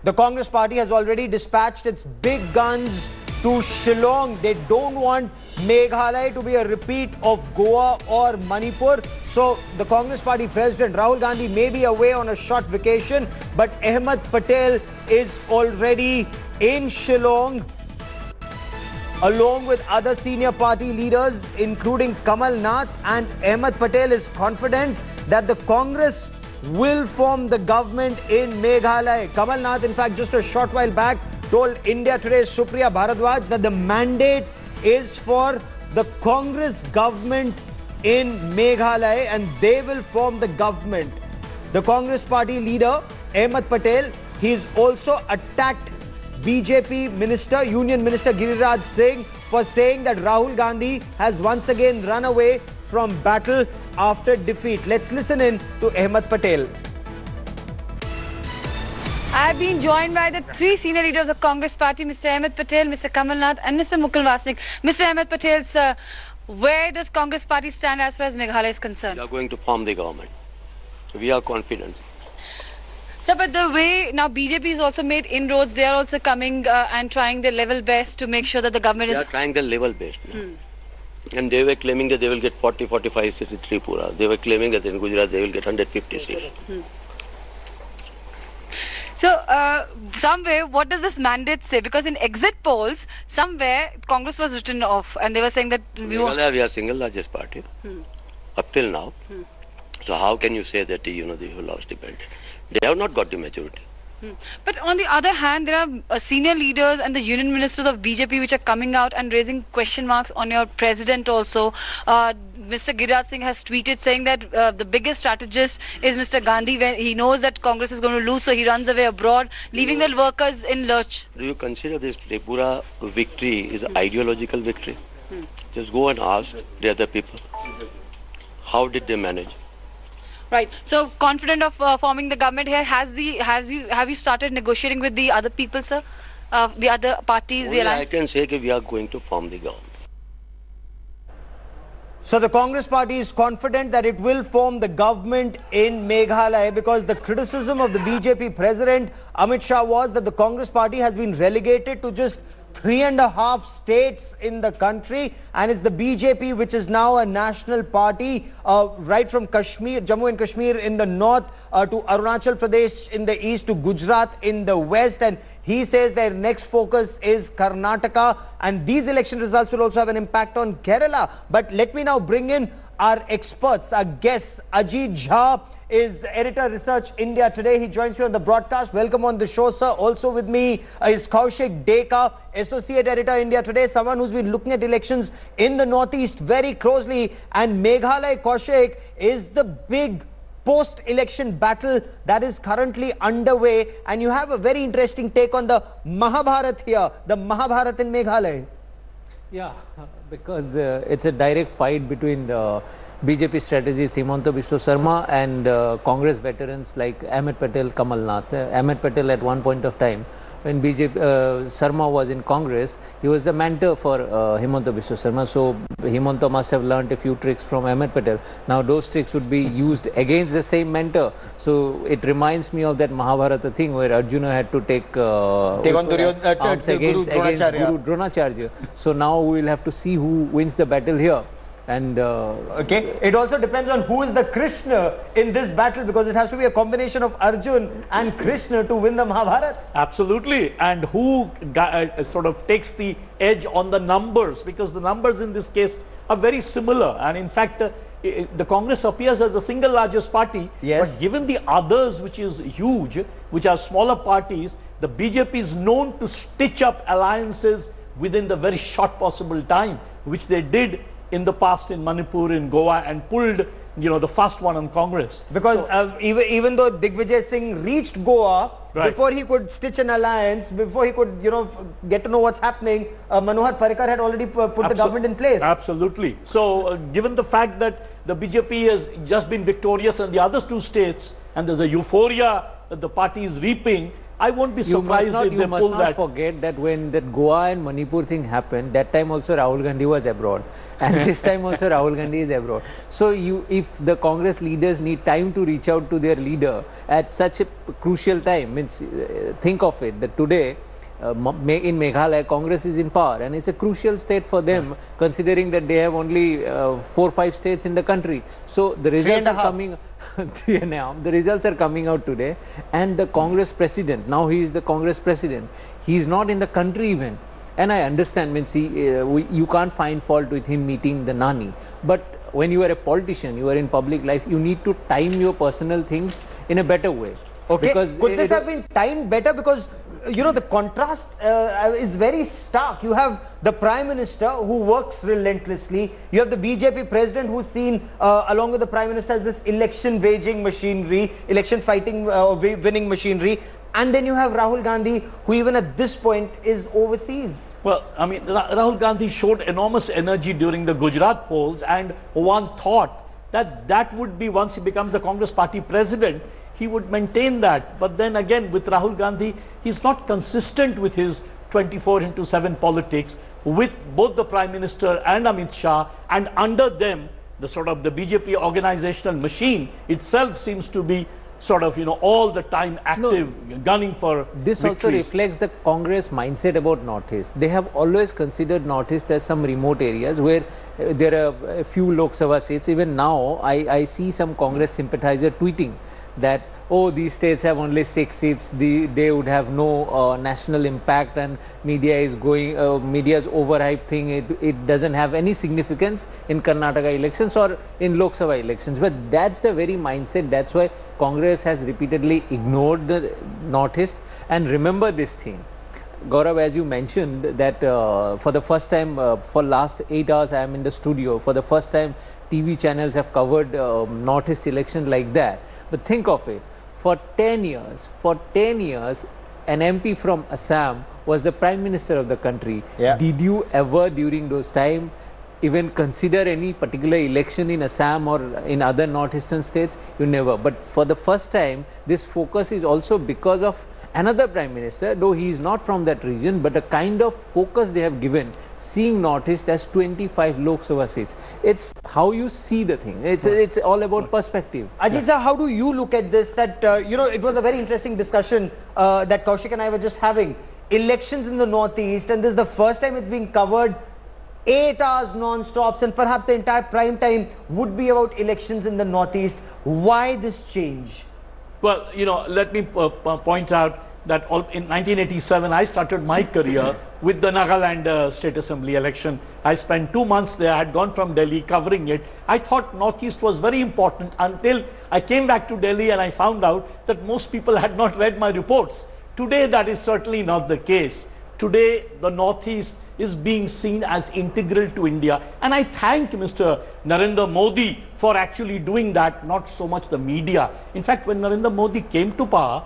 The Congress party has already dispatched its big guns to Shillong. They don't want Meghalaya to be a repeat of Goa or Manipur. So the Congress party president Rahul Gandhi may be away on a short vacation, but Ahmed Patel is already in Shillong along with other senior party leaders including Kamal Nath, and Ahmed Patel is confident that the Congress will form the government in Meghalaya. Kamal Nath, in fact, just a short while back told India Today's Supriya Bharadwaj that the mandate is for the Congress government in Meghalaya and they will form the government. The Congress party leader Ahmed Patel, he's also attacked BJP Minister, Union Minister Giriraj Singh for saying that Rahul Gandhi has once again run away from battle after defeat. Let's listen in to Ahmed Patel. I have been joined by the three senior leaders of the Congress party, Mr. Ahmed Patel, Mr. Kamal Nath and Mr. Mukul Vasnik. Mr. Ahmed Patel, sir, where does Congress party stand as far as Meghalaya is concerned? We are going to form the government. We are confident. Sir, but the way now BJP has also made inroads, they are also coming and trying their level best to make sure that the government is... They are trying their level best. And they were claiming that they will get 40, 45 seats in Tripura. They were claiming that in Gujarat they will get 150 seats. So, somewhere, what does this mandate say? Because in exit polls, somewhere Congress was written off and they were saying that... We are single largest party up till now. So how can you say that, they have lost the mandate? They have not got the majority. But on the other hand, there are senior leaders and the union ministers of BJP which are coming out and raising question marks on your president also. Mr. Giriraj Singh has tweeted saying that the biggest strategist is Mr. Gandhi, when he knows that Congress is going to lose, so he runs away abroad, leaving the workers in lurch. Do you consider this Tripura victory is an ideological victory? Just go and ask the other people. How did they manage? Right. So confident of forming the government here. Have you started negotiating with the other people, sir? The other parties, the alliance? I can say that we are going to form the government. So the Congress party is confident that it will form the government in Meghalaya because the criticism of the BJP president Amit Shah was that the Congress party has been relegated to just 3.5 states in the country, and it's the BJP which is now a national party right from Kashmir, Jammu and Kashmir in the north to Arunachal Pradesh in the east to Gujarat in the west, and he says their next focus is Karnataka, and these election results will also have an impact on Kerala. But let me now bring in our experts, our guests. Ajit Jha is editor research India Today. He joins me on the broadcast. Welcome on the show, sir. Also with me is Kaushik Deka, associate editor India Today, someone who's been looking at elections in the northeast very closely. And Meghalaya, Kaushik, is the big post-election battle that is currently underway, and you have a very interesting take on the Mahabharat here, the Mahabharat in Meghalaya. Yeah, because it's a direct fight between the BJP strategist Himanta Biswa Sarma and Congress veterans like Ahmed Patel, Kamal Nath. Ahmed Patel at one point of time, when BJP Sarma was in Congress, he was the mentor for Himanta Biswa Sarma. So Himanta must have learnt a few tricks from Ahmed Patel. Now those tricks would be used against the same mentor. So it reminds me of that Mahabharata thing where Arjuna had to take on arms against Guru Dronacharya. So now we will have to see who wins the battle here. And okay, it also depends on who is the Krishna in this battle, because it has to be a combination of Arjun and Krishna to win the Mahabharata. Absolutely, and who sort of takes the edge on the numbers, because the numbers in this case are very similar, and in fact the Congress appears as the single largest party. Yes. But given the others, which is huge, which are smaller parties, the BJP is known to stitch up alliances within the very short possible time, which they did in the past in Manipur, in Goa, and pulled, the first one on Congress. Because even though Digvijay Singh reached Goa, before he could stitch an alliance, before he could, get to know what's happening, Manohar Parrikar had already put the government in place. Absolutely. So, given the fact that the BJP has just been victorious in the other two states, and there's a euphoria that the party is reaping, I won't be surprised if they pull that. You must not forget that when that Goa and Manipur thing happened, that time also Rahul Gandhi was abroad. And this time also Rahul Gandhi is abroad. So if the Congress leaders need time to reach out to their leader at such a crucial time, means think of it, that today in Meghalaya, Congress is in power and it's a crucial state for them, considering that they have only 4 or 5 states in the country. So the results are coming. 3.5. The results are coming out today, and the Congress president, now he is the Congress president, he is not in the country even. And I understand, means you can't find fault with him meeting the Nani, but when you are a politician, you are in public life, you need to time your personal things in a better way. Okay, because could this have been timed better? Because you know, the contrast is very stark. You have the Prime Minister who works relentlessly. You have the BJP President who's seen along with the Prime Minister as this election waging machinery, election fighting winning machinery. And then you have Rahul Gandhi, who even at this point is overseas. Well, I mean, Rahul Gandhi showed enormous energy during the Gujarat polls, and one thought that that would be, once he becomes the Congress party president, he would maintain that. But then again, with Rahul Gandhi, he's not consistent with his 24/7 politics, with both the Prime Minister and Amit Shah, and under them, the sort of the BJP organizational machine itself seems to be sort of, you know, all the time active, gunning for this victories. Also reflects the Congress mindset about Northeast. They have always considered Northeast as some remote areas where there are a few Lok Sabha seats. Even now, I see some Congress sympathizer tweeting that, oh, these states have only 6 seats, they would have no national impact, and media is going, media's overhyped thing, it doesn't have any significance in Karnataka elections or in Lok Sabha elections. But that's the very mindset, that's why Congress has repeatedly ignored the Northeast. And remember this thing, Gaurav, as you mentioned, that for the first time, for last 8 hours I am in the studio, for the first time TV channels have covered Northeast election like that. But think of it, for 10 years, an MP from Assam was the Prime Minister of the country. Yeah. Did you ever during those time even consider any particular election in Assam or in other northeastern states? You never. But for the first time, this focus is also because of another Prime Minister, though he is not from that region, but a kind of focus they have given, seeing Northeast as 25 Lok Sabha seats. It's how you see the thing. It's all about perspective. Ajit sir, how do you look at this? That, you know, it was a very interesting discussion that Kaushik and I were just having. Elections in the Northeast, and this is the first time it's being covered 8 hours non-stops, and perhaps the entire prime time would be about elections in the Northeast. Why this change? Well, you know, let me point out that in 1987, I started my career with the Nagaland State Assembly election. I spent 2 months there. I had gone from Delhi covering it. I thought Northeast was very important until I came back to Delhi and I found out that most people had not read my reports. Today, that is certainly not the case. Today, the Northeast is being seen as integral to India. And I thank Mr. Narendra Modi for actually doing that, not so much the media. In fact, when Narendra Modi came to power,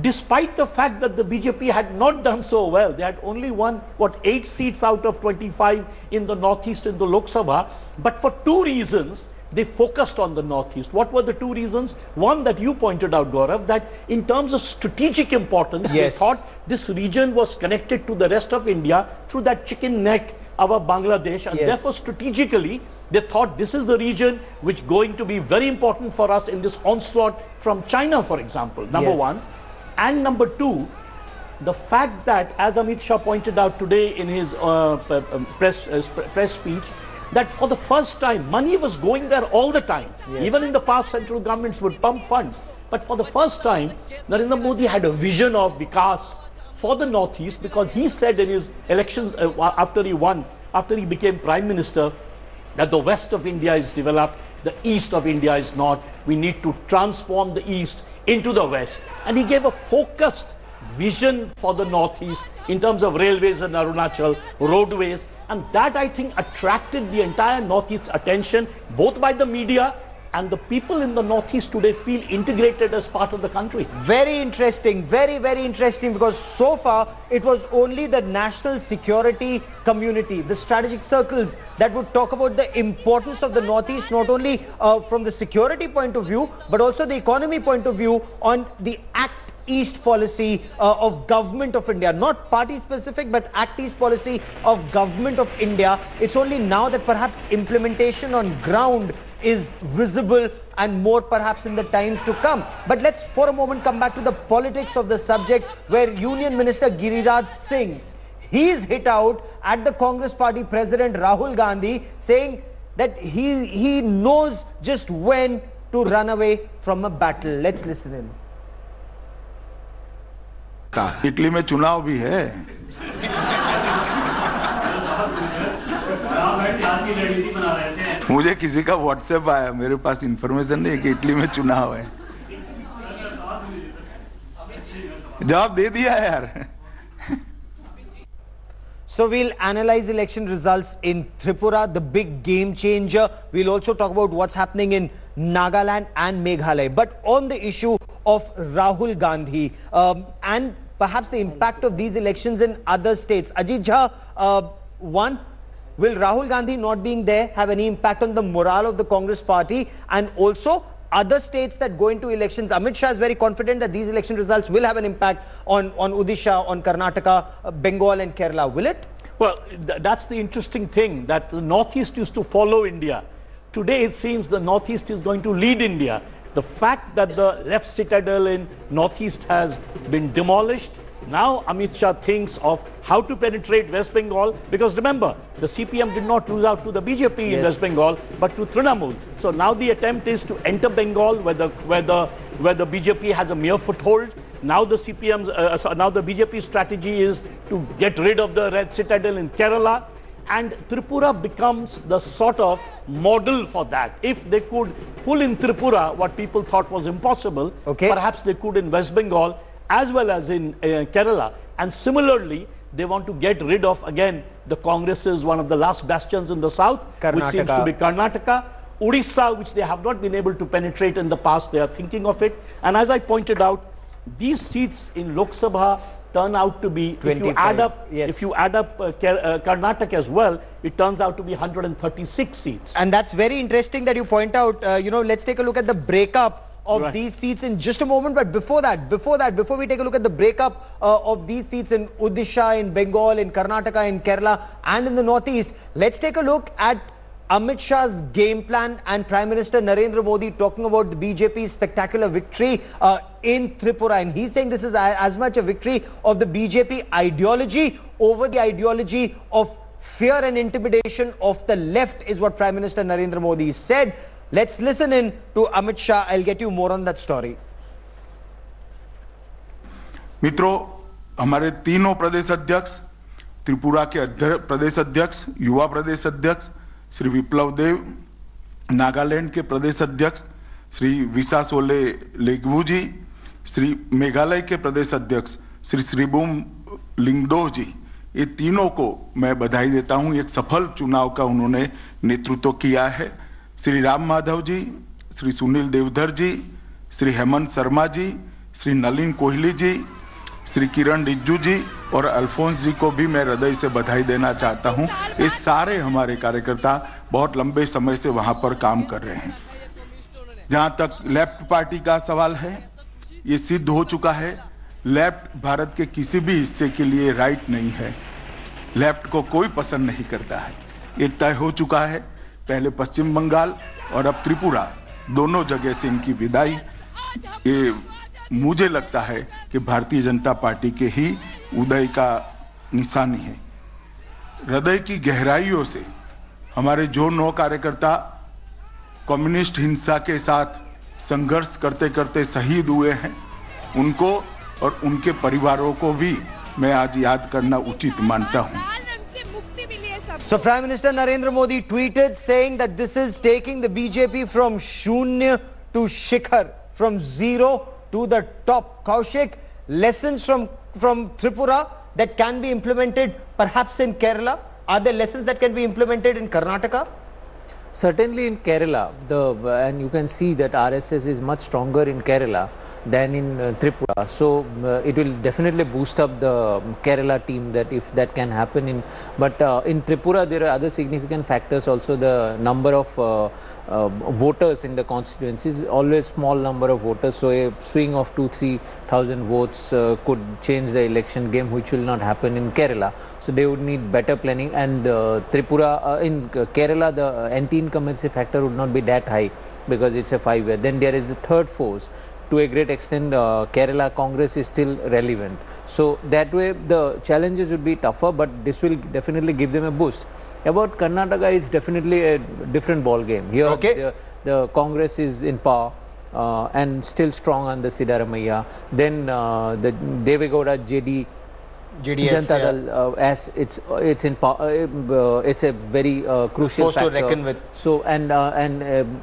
despite the fact that the BJP had not done so well, they had only won, what, 8 seats out of 25 in the Northeast in the Lok Sabha, but for 2 reasons, they focused on the Northeast. What were the 2 reasons? One that you pointed out, Gaurav, that in terms of strategic importance, they thought this region was connected to the rest of India through that chicken neck of Bangladesh, and therefore strategically, they thought this is the region which is going to be very important for us in this onslaught from China, for example, number one. And number 2, the fact that, as Amit Shah pointed out today in his press speech, that for the first time, money was going there all the time. Even in the past, central governments would pump funds. But for the first time, Narendra Modi had a vision of Vikas for the Northeast, because he said in his elections after he became Prime Minister, that the west of India is developed, the east of India is not. We need to transform the east into the west. And he gave a focused vision for the Northeast in terms of railways in Arunachal, roadways, and that, I think, attracted the entire Northeast's attention, both by the media, and the people in the Northeast today feel integrated as part of the country. Very interesting, very, very interesting, because so far it was only the national security community, the strategic circles, that would talk about the importance of the Northeast, not only from the security point of view, but also the economy point of view, on the act East policy of Government of India, not party specific, but Act East policy of Government of India. It's only now that perhaps implementation on ground is visible and more perhaps in the times to come. But let's for a moment come back to the politics of the subject, where Union Minister Giriraj Singh, he's hit out at the Congress Party President Rahul Gandhi, saying that he knows just when to run away from a battle. Let's listen in. Italy में चुनाव भी है। मुझे किसी का WhatsApp आया, मेरे पास information नहीं कि इटली में चुनाव है। जवाब दे दिया यार। So we'll analyze election results in Tripura, the big game changer. We'll also talk about what's happening in Nagaland and Meghalaya. But on the issue of Rahul Gandhi and perhaps the impact of these elections in other states. Ajit Jha, one, will Rahul Gandhi not being there have any impact on the morale of the Congress party, and also other states that go into elections? Amit Shah is very confident that these election results will have an impact on Odisha, on Karnataka, Bengal and Kerala. Will it? Well, that's the interesting thing, that the Northeast used to follow India. Today it seems the Northeast is going to lead India. The fact that the left citadel in Northeast has been demolished, now Amit Shah thinks of how to penetrate West Bengal, because remember, the CPM did not lose out to the BJP in West Bengal, but to Trinamool. So now the attempt is to enter Bengal where the BJP has a mere foothold. Now the now the BJP strategy is to get rid of the red citadel in Kerala, and Tripura becomes the sort of model for that. If they could pull in Tripura what people thought was impossible, perhaps they could in West Bengal as well as in Kerala. And similarly, they want to get rid of, again, the Congress is one of the last bastions in the south, which seems to be Karnataka. Odisha, which they have not been able to penetrate in the past, they are thinking of it. And as I pointed out, these seats in Lok Sabha turn out to be, 25, if you add up Karnataka as well, it turns out to be 136 seats. And that's very interesting that you point out. Let's take a look at the breakup of these seats in just a moment. But before we take a look at the breakup of these seats in Odisha, in Bengal, in Karnataka, in Kerala and in the Northeast, let's take a look at Amit Shah's game plan and Prime Minister Narendra Modi talking about the BJP's spectacular victory in Tripura. And he's saying this is as much a victory of the BJP ideology over the ideology of fear and intimidation of the left, is what Prime Minister Narendra Modi said. Let's listen in to Amit Shah. I'll get you more on that story. मित्रों, हमारे तीनों प्रदेश अध्यक्ष, त्रिपुरा के प्रदेश अध्यक्ष, युवा प्रदेश अध्यक्ष श्री विप्लव देव, नागालैंड के प्रदेश अध्यक्ष श्री विसा सोले लेगवू जी, श्री मेघालय के प्रदेश अध्यक्ष श्री श्रीबूम लिंगदोह जी, ये तीनों को मैं बधाई देता हूं। एक सफल चुनाव का उन्होंने नेतृत्व किया है। श्री राम माधव जी, श्री सुनील देवधर जी, श्री हेमंत शर्मा जी, श्री नलिन कोहली जी, श्री किरण रिज्जू जी और अल्फोंस जी को भी मैं हृदय से बधाई देना चाहता हूं। ये सारे हमारे कार्यकर्ता बहुत लंबे समय से वहां पर काम कर रहे हैं। जहां तक लेफ्ट पार्टी का सवाल है, ये सिद्ध हो चुका है, लेफ्ट भारत के किसी भी हिस्से के लिए राइट नहीं है। लेफ्ट को कोई पसंद नहीं करता है, ये तय हो चुका है। पहले पश्चिम बंगाल और अब त्रिपुरा, दोनों जगह से इनकी विदाई, ये मुझे लगता है कि भारतीय जनता पार्टी के ही उदय का निशानी है। हृदय की गहराइयों से हमारे जो 9 कार्यकर्ता कम्युनिस्ट हिंसा के साथ संघर्ष करते करते शहीद हुए हैं, उनको और उनके परिवारों को भी मैं आज याद करना उचित मानता हूं। So Prime Minister Narendra Modi tweeted saying that this is taking the BJP from Shunya to Shikhar, from zero to the top. Kaushik, lessons from Tripura that can be implemented perhaps in Kerala? Are there lessons that can be implemented in Karnataka? Certainly in Kerala, and you can see that RSS is much stronger in Kerala than in Tripura. So it will definitely boost up the Kerala team, that if that can happen. But in Tripura there are other significant factors also. The number of voters in the constituencies, always small number of voters, so a swing of 2,000-3,000 votes could change the election game, which will not happen in Kerala. So they would need better planning, and Tripura, in Kerala, the anti-incumbency factor would not be that high because it's a 5-year. Then there is the third force. To a great extent, Kerala Congress is still relevant. So that way the challenges would be tougher, but this will definitely give them a boost. About Karnataka, it's definitely a different ball game. Here, the Congress is in power and still strong under Siddaramaiah. Then the Devegowda JDS Janata Dal, as it's in it's a very crucial factor. To reckon with. So and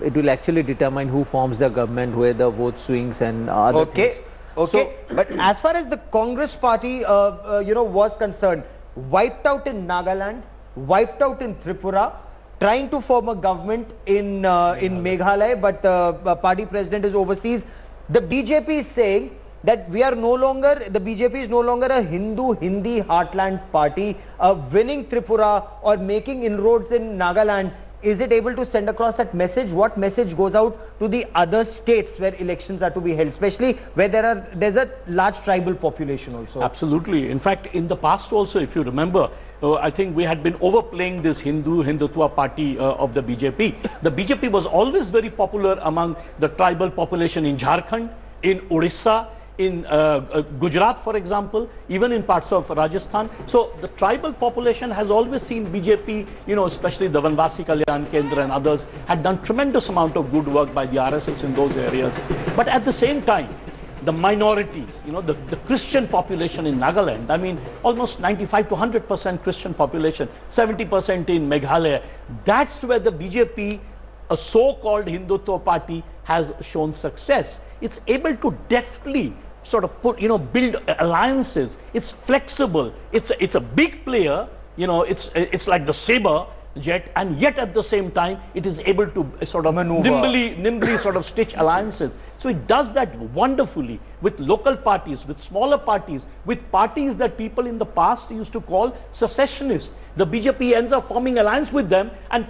it will actually determine who forms the government, where the vote swings and other things. Okay, so, but as far as the Congress party, was concerned, wiped out in Nagaland, wiped out in Tripura, trying to form a government in Meghalaya, but the party president is overseas. The BJP is saying that the BJP is no longer a Hindu-Hindi heartland party. Winning Tripura or making inroads in Nagaland, is it able to send across that message? What message goes out to the other states where elections are to be held, especially where there's a large tribal population also? Absolutely. In fact, in the past also, if you remember, I think we had been overplaying this Hindutva party of the BJP. The BJP was always very popular among the tribal population in Jharkhand, in Odisha, in Gujarat, for example, even in parts of Rajasthan. So the tribal population has always seen BJP, especially the Vanvasi Kalyan Kendra and others, had done tremendous amount of good work by the RSS in those areas. But at the same time, the minorities, the Christian population in Nagaland, I mean, almost 95 to 100% Christian population, 70% in Meghalaya. That's where the BJP, a so-called Hindutva party, has shown success. It's able to deftly sort of build alliances. It's flexible. It's a big player. It's like the saber jet, and yet at the same time it is able to sort of nimbly sort of stitch alliances. So it does that wonderfully with local parties, with smaller parties, with parties that people in the past used to call secessionists. The BJP ends up forming alliance with them and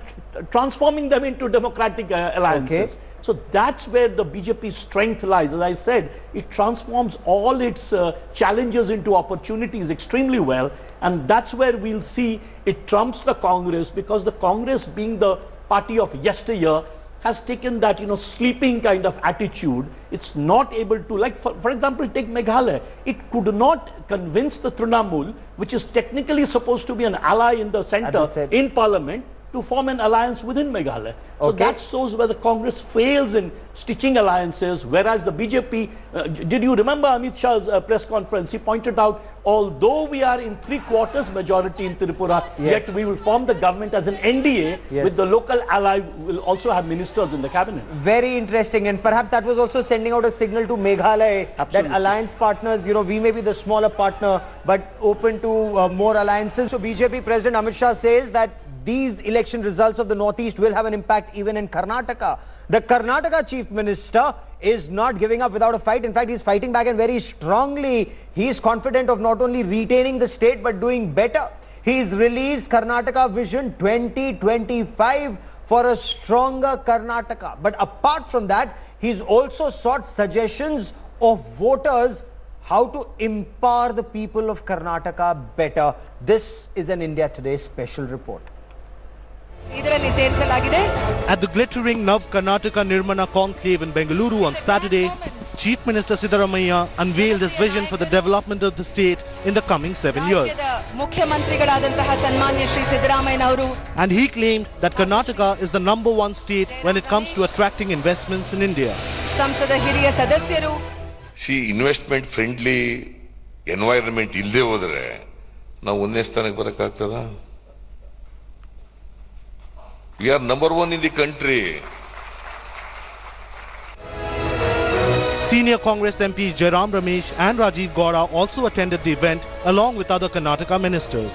transforming them into democratic alliances. Okay. So that's where the BJP's strength lies. As I said, it transforms all its challenges into opportunities extremely well, and that's where we'll see it trumps the Congress, because the Congress, being the party of yesteryear, has taken that sleeping kind of attitude. It's not able to, like for example, take Meghalaya. It could not convince the Trinamool, which is technically supposed to be an ally in the centre, in parliament, to form an alliance within Meghalaya. So that shows where the Congress fails in stitching alliances, whereas the BJP, did you remember Amit Shah's press conference? He pointed out, although we are in 3/4 majority in Tripura, yet we will form the government as an NDA with the local ally, will also have ministers in the cabinet. Very interesting, and perhaps that was also sending out a signal to Meghalaya that alliance partners, we may be the smaller partner, but open to more alliances. So BJP President Amit Shah says that these election results of the Northeast will have an impact even in Karnataka. The Karnataka Chief Minister is not giving up without a fight. In fact, he's fighting back, and very strongly. He is confident of not only retaining the state but doing better. He's released Karnataka Vision 2025 for a stronger Karnataka. But apart from that, he's also sought suggestions of voters how to empower the people of Karnataka better. This is an India Today special report. At the glittering Nav Karnataka Nirmana conclave in Bengaluru on Saturday, Chief Minister Siddaramaiah unveiled his vision for the development of the state in the coming 7 years. And he claimed that Karnataka is the #1 state when it comes to attracting investments in India. See, investment friendly environment illde hodre now onne sthanake barakagtada. We are #1 in the country. Senior Congress MP Jairam Ramesh and Rajiv Gowda also attended the event along with other Karnataka ministers.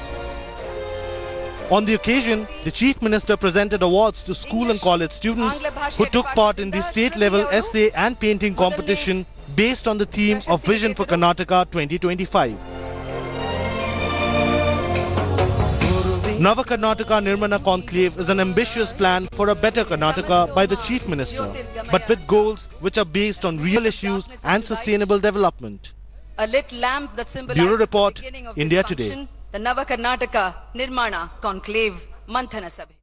On the occasion, the Chief Minister presented awards to school and college students who took part in the state-level essay and painting competition based on the theme of Vision for Karnataka 2025. Nava Karnataka Nirmana Conclave is an ambitious plan for a better Karnataka by the Chief Minister, but with goals which are based on real issues and sustainable development. A lit lamp that symbolizes Bureau Report, the beginning of India this Today. function, the Nava Karnataka Nirmana Conclave Manthana Sabha.